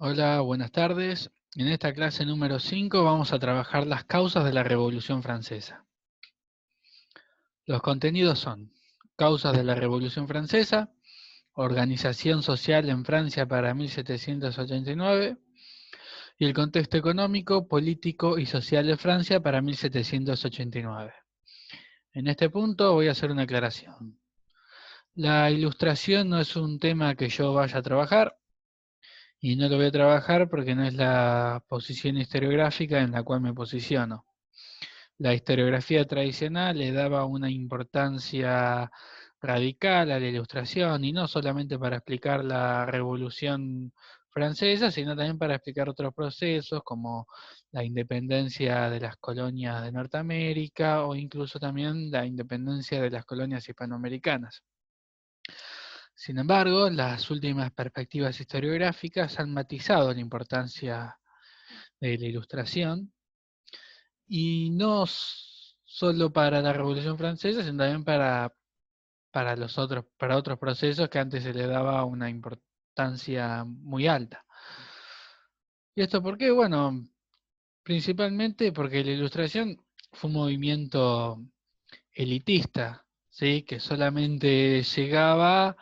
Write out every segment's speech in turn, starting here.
Hola, buenas tardes. En esta clase número 5 vamos a trabajar las causas de la Revolución Francesa. Los contenidos son causas de la Revolución Francesa, organización social en Francia para 1789 y el contexto económico, político y social de Francia para 1789. En este punto voy a hacer una aclaración. La ilustración no es un tema que yo vaya a trabajar, y no lo voy a trabajar porque no es la posición historiográfica en la cual me posiciono. La historiografía tradicional le daba una importancia radical a la ilustración, y no solamente para explicar la Revolución Francesa, sino también para explicar otros procesos como la independencia de las colonias de Norteamérica o incluso también la independencia de las colonias hispanoamericanas. Sin embargo, las últimas perspectivas historiográficas han matizado la importancia de la ilustración, y no solo para la Revolución Francesa, sino también para otros procesos que antes se le daba una importancia muy alta. ¿Y esto por qué? Bueno, principalmente porque la ilustración fue un movimiento elitista, ¿sí? Que solamente llegaba,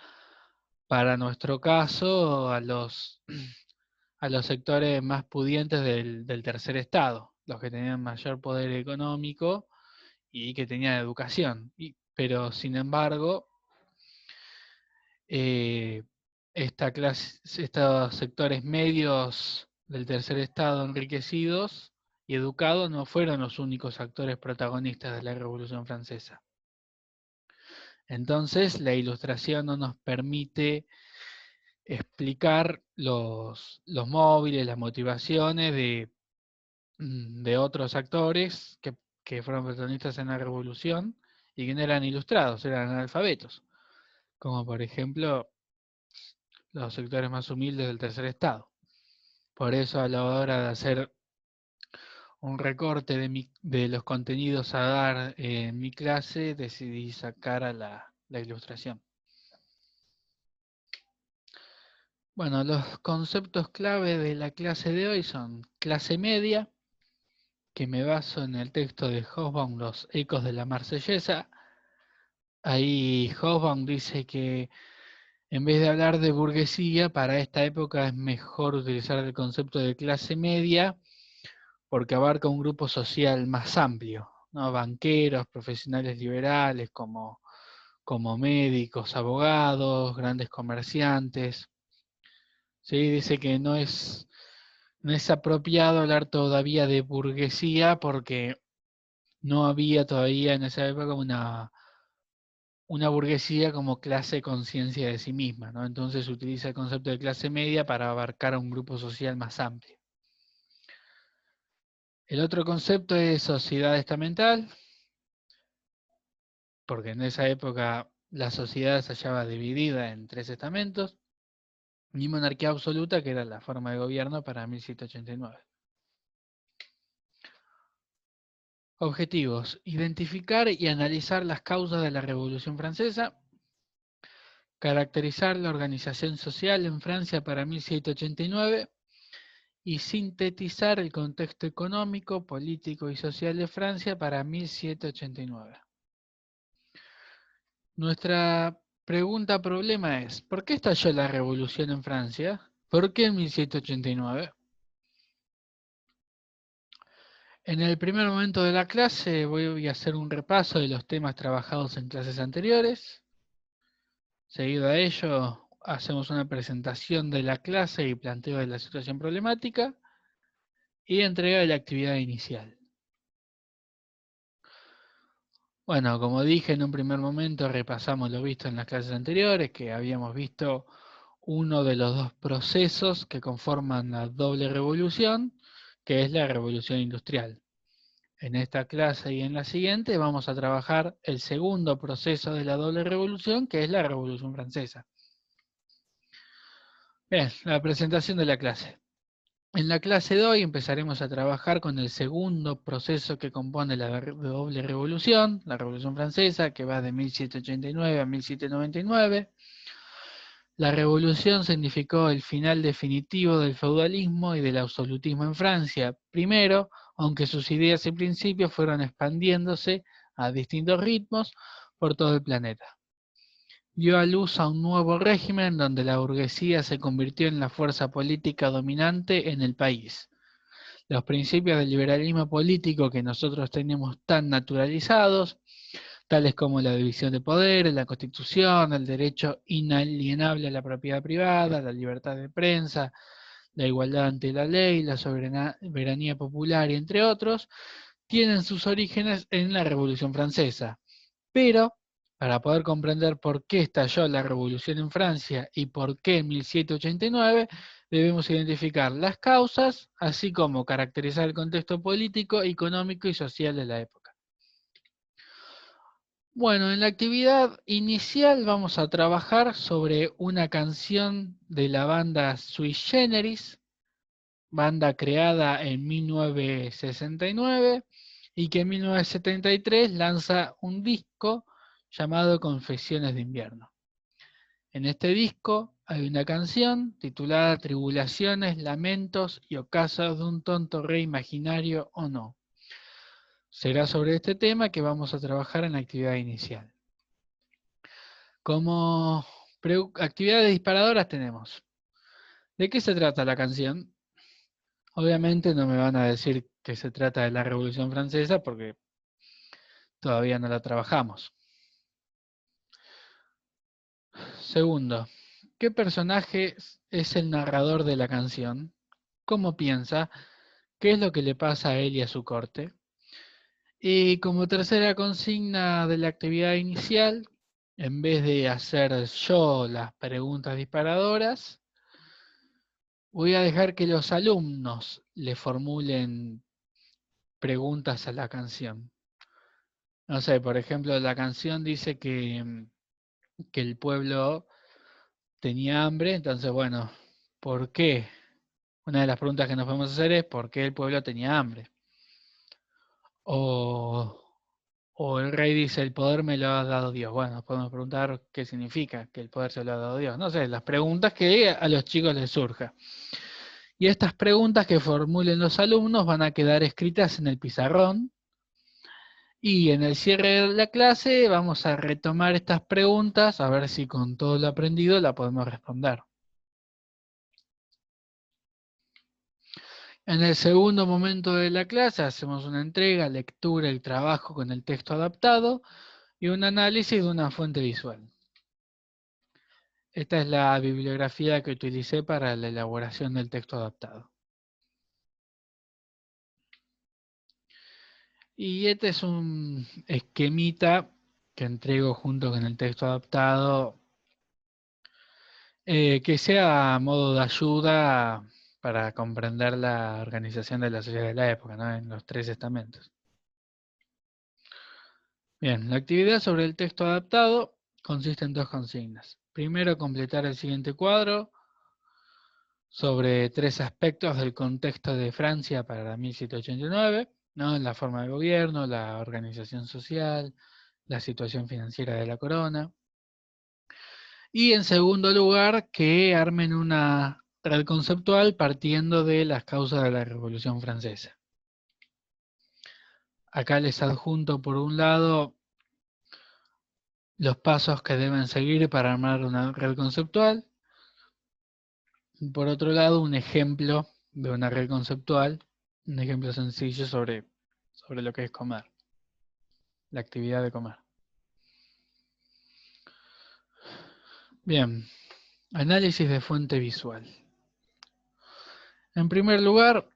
para nuestro caso, a los sectores más pudientes del tercer estado, los que tenían mayor poder económico y que tenían educación. Pero sin embargo, eh, estos sectores medios del tercer estado enriquecidos y educados no fueron los únicos actores protagonistas de la Revolución Francesa. Entonces, la ilustración no nos permite explicar los móviles, las motivaciones de otros actores que fueron protagonistas en la Revolución y que no eran ilustrados, eran analfabetos, como por ejemplo los sectores más humildes del tercer estado. Por eso, a la hora de hacer un recorte de los contenidos a dar en mi clase, decidí sacar a la ilustración. Bueno, los conceptos clave de la clase de hoy son clase media, que me baso en el texto de Hobsbawm, Los ecos de la Marsellesa. Ahí Hobsbawm dice que en vez de hablar de burguesía, para esta época es mejor utilizar el concepto de clase media porque abarca un grupo social más amplio, ¿no? Banqueros, profesionales liberales como médicos, abogados, grandes comerciantes. ¿Sí? Dice que no es apropiado hablar todavía de burguesía porque no había todavía en esa época una burguesía como clase conciencia de sí misma, ¿no? Entonces utiliza el concepto de clase media para abarcar a un grupo social más amplio. El otro concepto es sociedad estamental, porque en esa época la sociedad se hallaba dividida en tres estamentos, y monarquía absoluta, que era la forma de gobierno para 1789. Objetivos: identificar y analizar las causas de la Revolución Francesa, caracterizar la organización social en Francia para 1789 y sintetizar el contexto económico, político y social de Francia para 1789. Nuestra pregunta problema es: ¿por qué estalló la revolución en Francia? ¿Por qué en 1789? En el primer momento de la clase voy a hacer un repaso de los temas trabajados en clases anteriores. Seguido a ello, hacemos una presentación de la clase y planteo de la situación problemática y entrega de la actividad inicial. Bueno, como dije en un primer momento, repasamos lo visto en las clases anteriores, que habíamos visto uno de los dos procesos que conforman la doble revolución, que es la revolución industrial. En esta clase y en la siguiente vamos a trabajar el segundo proceso de la doble revolución, que es la Revolución Francesa. Bien, la presentación de la clase. En la clase de hoy empezaremos a trabajar con el segundo proceso que compone la doble revolución, la Revolución Francesa, que va de 1789 a 1799. La revolución significó el final definitivo del feudalismo y del absolutismo en Francia, primero, aunque sus ideas y principios fueron expandiéndose a distintos ritmos por todo el planeta. Dio a luz a un nuevo régimen donde la burguesía se convirtió en la fuerza política dominante en el país. Los principios del liberalismo político que nosotros tenemos tan naturalizados, tales como la división de poderes, la Constitución, el derecho inalienable a la propiedad privada, la libertad de prensa, la igualdad ante la ley, la soberanía popular y entre otros, tienen sus orígenes en la Revolución Francesa. Pero, para poder comprender por qué estalló la Revolución en Francia y por qué en 1789, debemos identificar las causas, así como caracterizar el contexto político, económico y social de la época. Bueno, en la actividad inicial vamos a trabajar sobre una canción de la banda Sui Generis, banda creada en 1969 y que en 1973 lanza un disco llamado Confesiones de Invierno. En este disco hay una canción titulada Tribulaciones, Lamentos y Ocasos de un tonto rey imaginario o no. Será sobre este tema que vamos a trabajar en la actividad inicial. Como actividades disparadoras tenemos. ¿De qué se trata la canción? Obviamente no me van a decir que se trata de la Revolución Francesa porque todavía no la trabajamos. Segundo, ¿qué personaje es el narrador de la canción? ¿Cómo piensa? ¿Qué es lo que le pasa a él y a su corte? Y como tercera consigna de la actividad inicial, en vez de hacer yo las preguntas disparadoras, voy a dejar que los alumnos le formulen preguntas a la canción. No sé, por ejemplo, la canción dice que el pueblo tenía hambre, entonces, bueno, ¿por qué? Una de las preguntas que nos podemos hacer es ¿por qué el pueblo tenía hambre? O el rey dice, el poder me lo ha dado Dios. Bueno, nos podemos preguntar qué significa que el poder se lo ha dado Dios. No sé, las preguntas que a los chicos les surja. Y estas preguntas que formulen los alumnos van a quedar escritas en el pizarrón. Y en el cierre de la clase vamos a retomar estas preguntas, a ver si con todo lo aprendido la podemos responder. En el segundo momento de la clase hacemos una entrega, lectura y trabajo con el texto adaptado y un análisis de una fuente visual. Esta es la bibliografía que utilicé para la elaboración del texto adaptado. Y este es un esquemita que entrego junto con el texto adaptado, que sea a modo de ayuda para comprender la organización de la sociedad de la época, ¿no? En los 3 estamentos. Bien, la actividad sobre el texto adaptado consiste en 2 consignas. Primero, completar el siguiente cuadro sobre 3 aspectos del contexto de Francia para 1789, ¿no? La forma de gobierno, la organización social, la situación financiera de la corona. Y en segundo lugar, que armen una red conceptual partiendo de las causas de la Revolución Francesa. Acá les adjunto por un lado los pasos que deben seguir para armar una red conceptual. Y por otro lado, un ejemplo de una red conceptual, un ejemplo sencillo sobre lo que es comer, la actividad de comer. Bien, análisis de fuente visual. En primer lugar,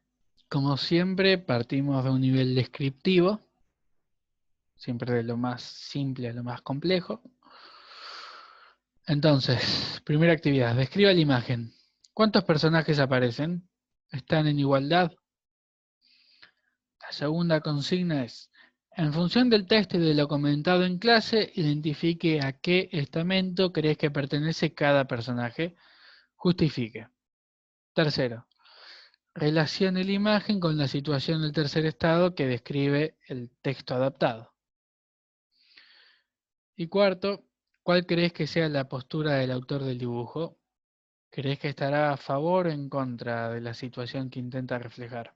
como siempre, partimos de un nivel descriptivo, siempre de lo más simple a lo más complejo. Entonces, primera actividad, describa la imagen. ¿Cuántos personajes aparecen? ¿Están en igualdad? La segunda consigna es, en función del texto y de lo comentado en clase, identifique a qué estamento crees que pertenece cada personaje. Justifique. Tercero, relacione la imagen con la situación del tercer estado que describe el texto adaptado. Y cuarto, ¿Cuál crees que sea la postura del autor del dibujo? ¿Crees que estará a favor o en contra de la situación que intenta reflejar?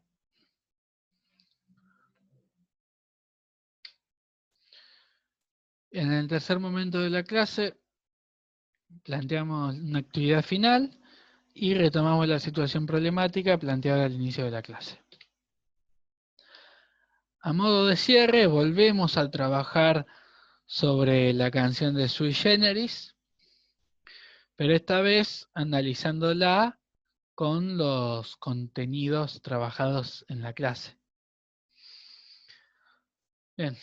En el tercer momento de la clase, planteamos una actividad final y retomamos la situación problemática planteada al inicio de la clase. A modo de cierre, volvemos a trabajar sobre la canción de Sui Generis, pero esta vez analizándola con los contenidos trabajados en la clase. Bien,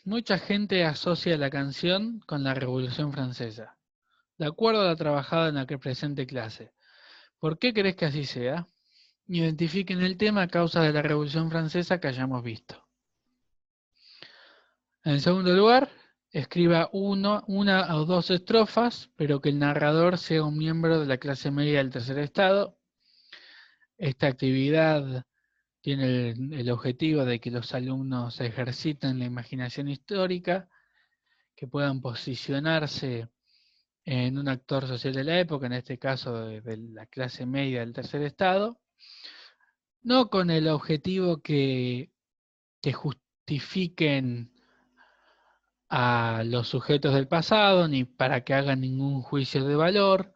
mucha gente asocia la canción con la Revolución Francesa, de acuerdo a la trabajada en la presente clase. ¿Por qué crees que así sea? Identifiquen el tema a causa de la Revolución Francesa que hayamos visto. En segundo lugar, escriba una o dos estrofas, pero que el narrador sea un miembro de la clase media del tercer estado. Esta actividad tiene el objetivo de que los alumnos ejerciten la imaginación histórica, que puedan posicionarse en un actor social de la época, en este caso de la clase media del tercer estado, no con el objetivo que justifiquen a los sujetos del pasado, ni para que hagan ningún juicio de valor,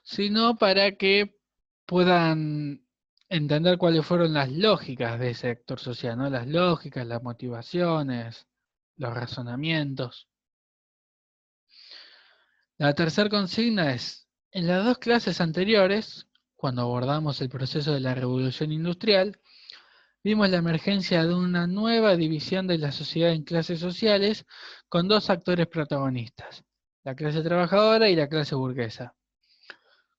sino para que puedan entender cuáles fueron las lógicas de ese actor social, ¿no? Las lógicas, las motivaciones, los razonamientos. La tercera consigna es, en las dos clases anteriores, cuando abordamos el proceso de la revolución industrial, vimos la emergencia de una nueva división de la sociedad en clases sociales con dos actores protagonistas, la clase trabajadora y la clase burguesa.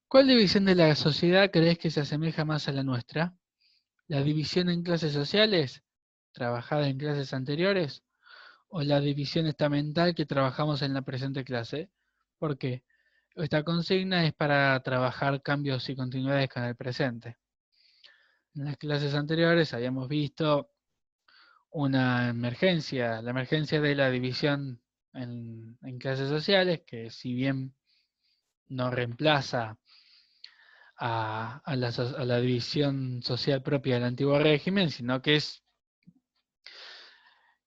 ¿Cuál división de la sociedad crees que se asemeja más a la nuestra? ¿La división en clases sociales, trabajada en clases anteriores? ¿O la división estamental que trabajamos en la presente clase? ¿Por qué? Esta consigna es para trabajar cambios y continuidades con el presente. En las clases anteriores habíamos visto una emergencia, la emergencia de la división en clases sociales, que si bien no reemplaza a la división social propia del antiguo régimen, sino que es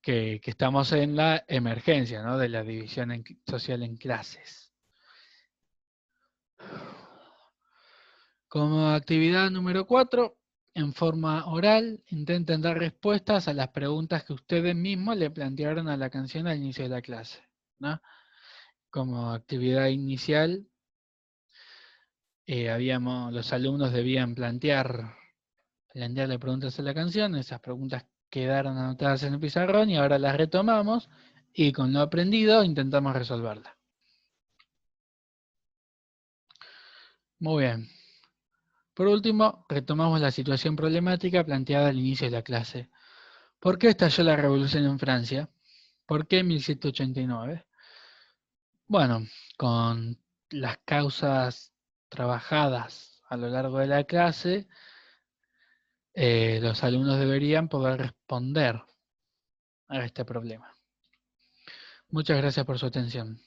que estamos en la emergencia, ¿no?, de la división social en clases. Como actividad número 4, en forma oral, intenten dar respuestas a las preguntas que ustedes mismos le plantearon a la canción al inicio de la clase, ¿no? Como actividad inicial, los alumnos debían plantearle preguntas a la canción, esas preguntas quedaron anotadas en el pizarrón y ahora las retomamos y con lo aprendido intentamos resolverla. Muy bien. Por último, retomamos la situación problemática planteada al inicio de la clase. ¿Por qué estalló la revolución en Francia? ¿Por qué 1789? Bueno, con las causas trabajadas a lo largo de la clase, los alumnos deberían poder responder a este problema. Muchas gracias por su atención.